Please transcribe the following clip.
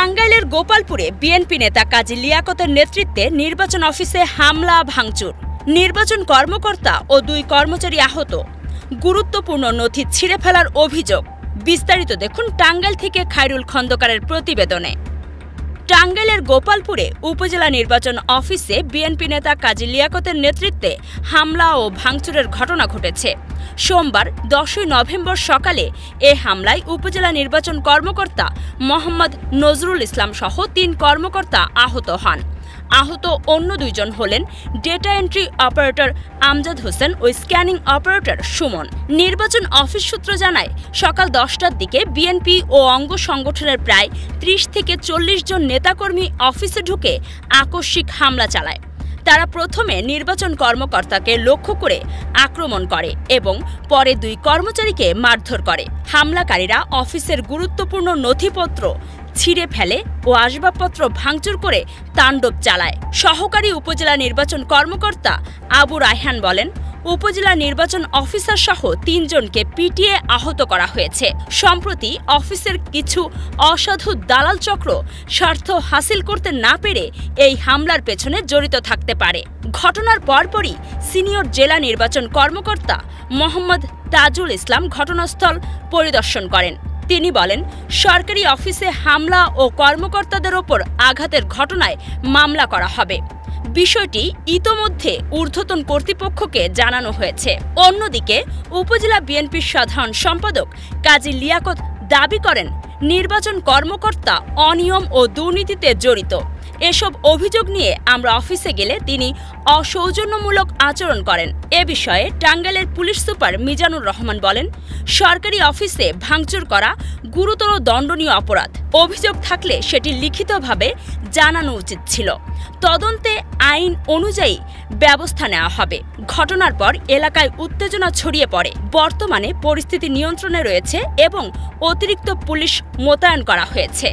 টাঙ্গাইলের গোপালপুরে বিএনপি নেতা কাজী লিয়াকতের নেতৃত্বে নির্বাচন অফিসে হামলা ভাঙচুর, নির্বাচন কর্মকর্তা ও 2 কর্মচারী আহত, গুরুত্বপূর্ণ নথি ছিঁড়ে ফেলার অভিযোগ। বিস্তারিত দেখুন টাঙ্গাইল থেকে খায়রুল খন্দকারের প্রতিবেদনে। টাঙ্গাইলের গোপালপুরে উপজেলা নির্বাচন অফিসে বিএনপি নেতা কাজী লিয়াকতের নেতৃত্বে হামলা ও ভাঙচুরের ঘটনা ঘটেছে। সোমবার 10 নভেম্বর সকালে এ হামলায় উপজেলা নির্বাচন কর্মকর্তা মোহাম্মদ নজরুল ইসলাম সহ 3 কর্মকর্তা আহত হন। আহত অন্য 2 জন হলেন data entry operator Amjad Hossain ও স্ক্যানিং অপারেটর সুমন। নির্বাচন অফিস সূত্র জানায়, সকাল 10টার দিকে বিএনপি ও অঙ্গ সংগঠনের প্রায় 30 থেকে 40 জন নেতাকর্মী অফিসে ঢুকে আকস্মিক হামলা চালায়। তারা প্রথমে নির্বাচন কর্মকর্তাকে লক্ষ্য করে আক্রমণ করে এবং পরে 2 কর্মচারীকে মারধর করে। হামলাকারীরা অফিসের গুরুত্বপূর্ণ নথিপত্র ছিঁড়ে ফেলে ও আসবাবপত্র ভাঙচুর করে তাণ্ডব চালায়। সহকারী উপজেলা নির্বাচন কর্মকর্তা আবু রায়হান বলেন, উপজেলা নির্বাচন অফিসার সহ 3 জনকে পিটিয়ে আহত করা হয়েছে। সম্প্রতি অফিসের কিছু অসাধু দালাল চক্র স্বার্থ হাসিল করতে না পেরে এই হামলার পেছনে জড়িত থাকতে পারে। ঘটনার পরপরই সিনিয়র জেলা নির্বাচন কর্মকর্তা মোহাম্মদ তাজুল ইসলাম ঘটনাস্থল পরিদর্শন করেন। তিনি বলেন, সরকারি অফিসে হামলা ও কর্মকর্তাদের ওপর আঘাতের ঘটনায় মামলা করা হবে। বিষয়টি ইতোমধ্যে ঊর্ধ্বতন কর্তৃপক্ষকে জানানো হয়েছে। অন্যদিকে উপজেলা বিএনপির সাধারণ সম্পাদক কাজী লিয়াকত দাবি করেন, নির্বাচন কর্মকর্তা অনিয়ম ও দুর্নীতিতে জড়িত। এসব অভিযোগ নিয়ে আমরা অফিসে গেলে তিনি অসৌজন্যমূলক আচরণ করেন। এ বিষয়ে টাঙ্গাইলের পুলিশ সুপার মিজানুর রহমান বলেন, সরকারি অফিসে ভাঙচুর করা গুরুতর দণ্ডনীয় অপরাধ। অভিযোগ থাকলে সেটি লিখিতভাবে জানানো উচিত ছিল। তদন্তে আইন অনুযায়ী ব্যবস্থা নেওয়া হবে। ঘটনার পর এলাকায় উত্তেজনা ছড়িয়ে পড়ে। বর্তমানে পরিস্থিতি নিয়ন্ত্রণে রয়েছে এবং অতিরিক্ত পুলিশ মোতায়েন করা হয়েছে।